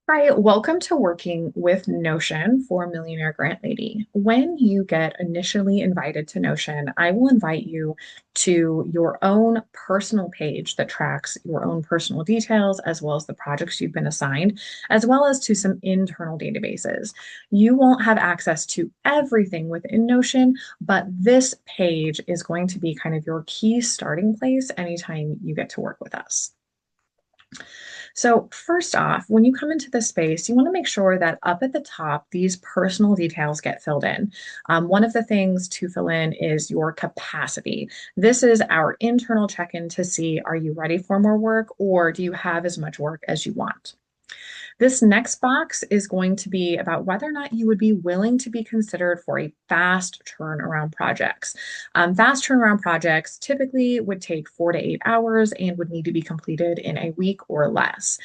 Hi, welcome to working with Notion for Millionaire Grant Lady. When you get initially invited to Notion, I will invite you to your own personal page that tracks your own personal details, as well as the projects you've been assigned, as well as to some internal databases. You won't have access to everything within Notion, but this page is going to be kind of your key starting place anytime you get to work with us. So first off, when you come into this space, you want to make sure that up at the top, these personal details get filled in. One of the things to fill in is your capacity. This is our internal check-in to see, are you ready for more work or do you have as much work as you want? This next box is going to be about whether or not you would be willing to be considered for a fast turnaround projects. Fast turnaround projects typically would take 4 to 8 hours and would need to be completed in a week or less.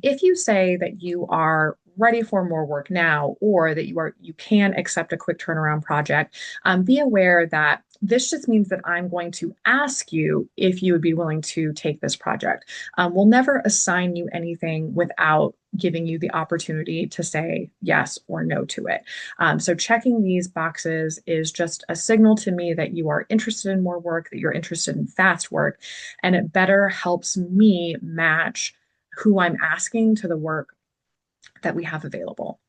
If you say that you are ready for more work now or that you can accept a quick turnaround project, be aware that this just means that I'm going to ask you if you would be willing to take this project. We'll never assign you anything without giving you the opportunity to say yes or no to it. So checking these boxes is just a signal to me that you are interested in more work, that you're interested in fast work, and it better helps me match who I'm asking to the work that we have available.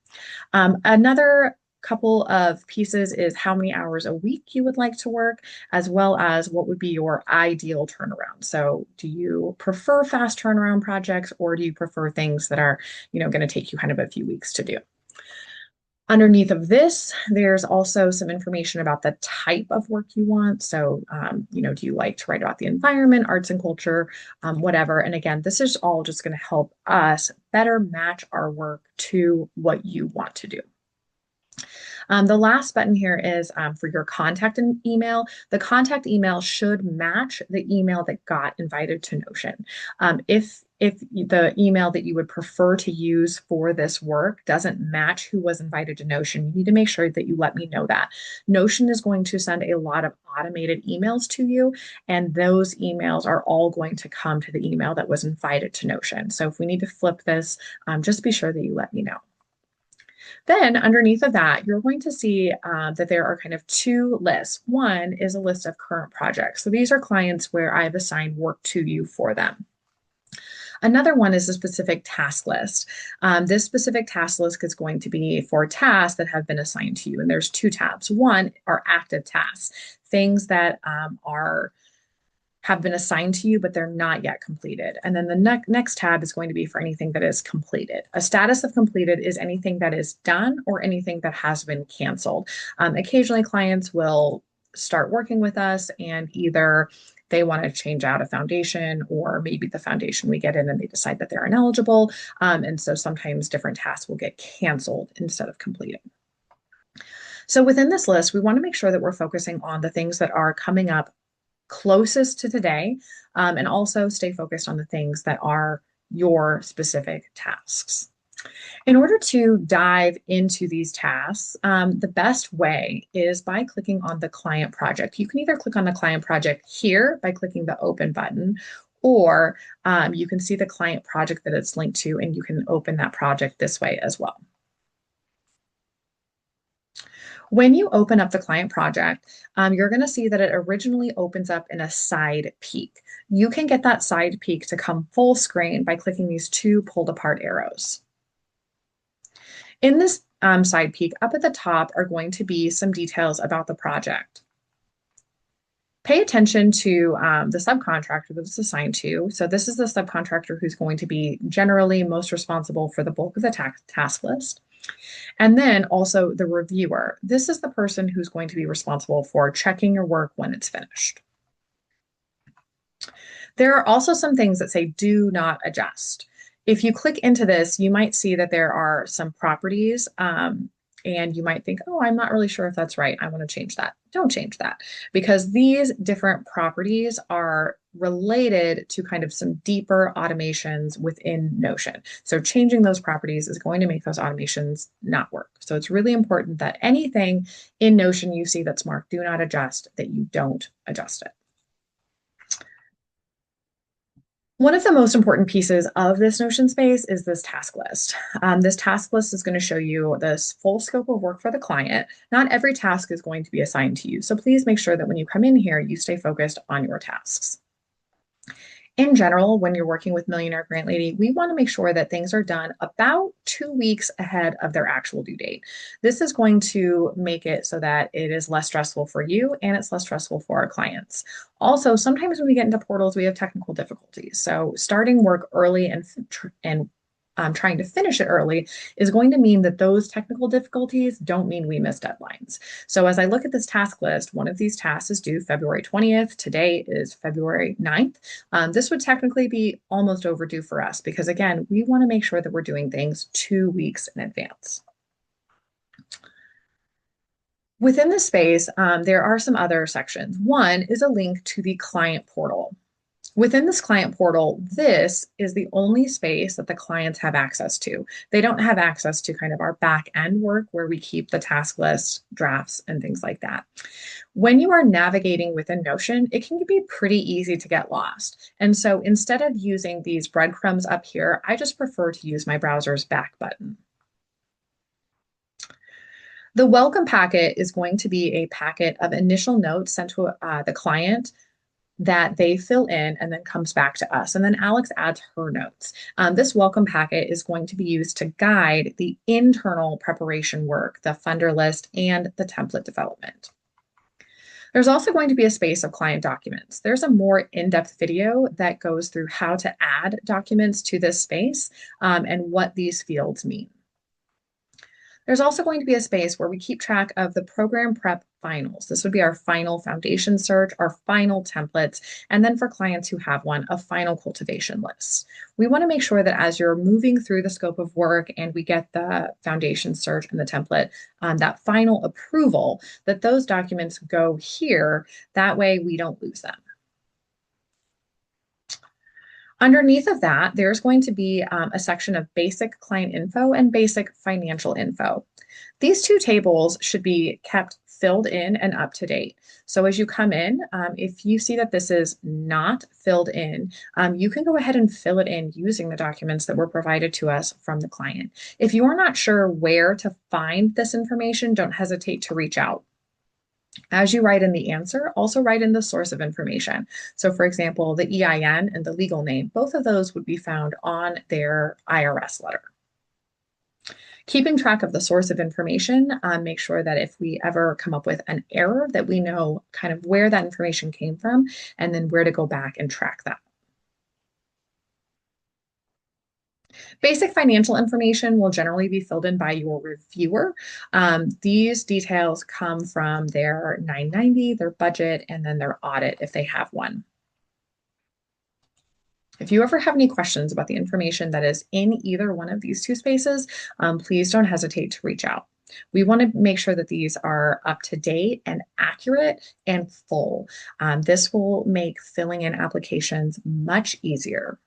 Another couple of pieces is how many hours a week you would like to work, as well as what would be your ideal turnaround. So, do you prefer fast turnaround projects, or do you prefer things that are, going to take you kind of a few weeks to do? Underneath of this, there's also some information about the type of work you want. So, do you like to write about the environment, arts and culture, whatever? And again, this is all just going to help us better match our work to what you want to do. The last button here is for your contact and email. The contact email should match the email that got invited to Notion. If the email that you would prefer to use for this work doesn't match who was invited to Notion, you need to make sure that you let me know that. Notion is going to send a lot of automated emails to you, and those emails are all going to come to the email that was invited to Notion. So if we need to flip this, just be sure that you let me know. Then underneath of that, you're going to see that there are kind of two lists. One is a list of current projects. So these are clients where I've assigned work to you for them. Another one is a specific task list. This specific task list is going to be for tasks that have been assigned to you. And there's two tabs. One are active tasks, things that are have been assigned to you, but they're not yet completed. And then the next tab is going to be for anything that is completed. A status of completed is anything that is done or anything that has been canceled. Occasionally, clients will start working with us and either they want to change out a foundation, or maybe the foundation we get in and they decide that they're ineligible. And so sometimes different tasks will get canceled instead of completed. So within this list, we want to make sure that we're focusing on the things that are coming up closest to today, and also stay focused on the things that are your specific tasks. In order to dive into these tasks, the best way is by clicking on the client project. You can either click on the client project here by clicking the open button, or you can see the client project that it's linked to, and you can open that project this way as well. When you open up the client project, you're going to see that it originally opens up in a side peek. You can get that side peek to come full screen by clicking these two pulled apart arrows. In this side peek, up at the top are going to be some details about the project. Pay attention to the subcontractor that it's assigned to. So this is the subcontractor who's going to be generally most responsible for the bulk of the task list. And then also the reviewer. This is the person who's going to be responsible for checking your work when it's finished. There are also some things that say do not adjust. If you click into this, you might see that there are some properties, and you might think, oh, I'm not really sure if that's right. I want to change that. Don't change that, because these different properties are related to kind of some deeper automations within Notion. So changing those properties is going to make those automations not work. So it's really important that anything in Notion you see that's marked do not adjust, that you don't adjust it. One of the most important pieces of this Notion space is this task list. This task list is going to show you this full scope of work for the client. Not every task is going to be assigned to you. So please make sure that when you come in here, you stay focused on your tasks. In general, when you're working with Millionaire Grant Lady, we want to make sure that things are done about 2 weeks ahead of their actual due date. This is going to make it so that it is less stressful for you and it's less stressful for our clients. Also, sometimes when we get into portals, we have technical difficulties. So starting work early and trying to finish it early is going to mean that those technical difficulties don't mean we miss deadlines. So as I look at this task list, one of these tasks is due February 20th. Today is February 9th. This would technically be almost overdue for us because, again, we want to make sure that we're doing things 2 weeks in advance. Within this space, there are some other sections. One is a link to the client portal. Within this client portal, this is the only space that the clients have access to. They don't have access to kind of our back end work where we keep the task list, drafts, and things like that. When you are navigating within Notion, it can be pretty easy to get lost. And so instead of using these breadcrumbs up here, I just prefer to use my browser's back button. The welcome packet is going to be a packet of initial notes sent to the client that they fill in and then comes back to us. And then Alex adds her notes. This welcome packet is going to be used to guide the internal preparation work, the funder list, and the template development. There's also going to be a space of client documents. There's a more in-depth video that goes through how to add documents to this space and what these fields mean. There's also going to be a space where we keep track of the program prep finals. This would be our final foundation search, our final templates, and then for clients who have one, a final cultivation list. We want to make sure that as you're moving through the scope of work and we get the foundation search and the template, that final approval, that those documents go here. That way we don't lose them. Underneath of that, there's going to be a section of basic client info and basic financial info. These two tables should be kept filled in and up to date. So as you come in, if you see that this is not filled in, you can go ahead and fill it in using the documents that were provided to us from the client. If you are not sure where to find this information, don't hesitate to reach out. As you write in the answer, also write in the source of information. So for example, the EIN and the legal name, both of those would be found on their IRS letter. Keeping track of the source of information, make sure that if we ever come up with an error, that we know kind of where that information came from and then where to go back and track that. Basic financial information will generally be filled in by your reviewer. These details come from their 990, their budget, and then their audit if they have one. If you ever have any questions about the information that is in either one of these two spaces, please don't hesitate to reach out. We want to make sure that these are up to date and accurate and full. This will make filling in applications much easier.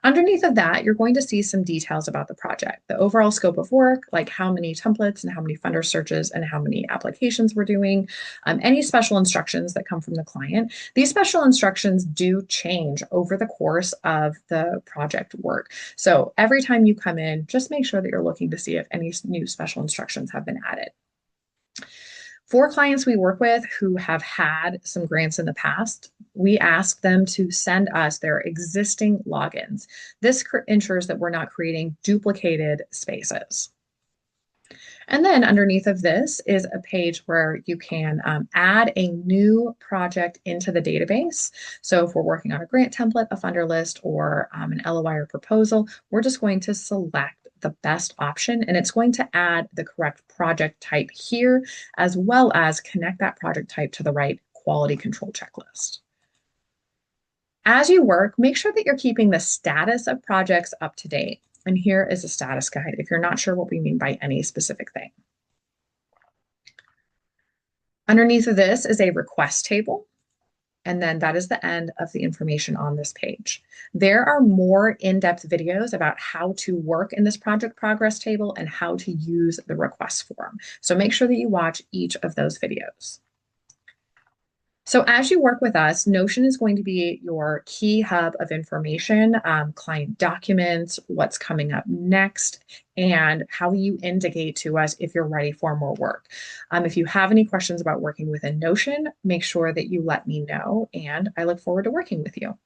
Underneath of that, you're going to see some details about the project, the overall scope of work, like how many templates and how many funder searches and how many applications we're doing, any special instructions that come from the client. These special instructions do change over the course of the project work. So every time you come in, just make sure that you're looking to see if any new special instructions have been added. For clients we work with who have had some grants in the past, we ask them to send us their existing logins. This ensures that we're not creating duplicated spaces. And then underneath of this is a page where you can add a new project into the database. So if we're working on a grant template, a funder list, or an LOI or proposal, we're just going to select the best option and it's going to add the correct project type here, as well as connect that project type to the right quality control checklist. As you work, make sure that you're keeping the status of projects up to date. And here is a status guide if you're not sure what we mean by any specific thing. Underneath of this is a request table. And then that is the end of the information on this page. There are more in-depth videos about how to work in this project progress table and how to use the request form. So make sure that you watch each of those videos. So, as you work with us, Notion is going to be your key hub of information, client documents, what's coming up next, and how you indicate to us if you're ready for more work. If you have any questions about working within Notion, make sure that you let me know, and I look forward to working with you.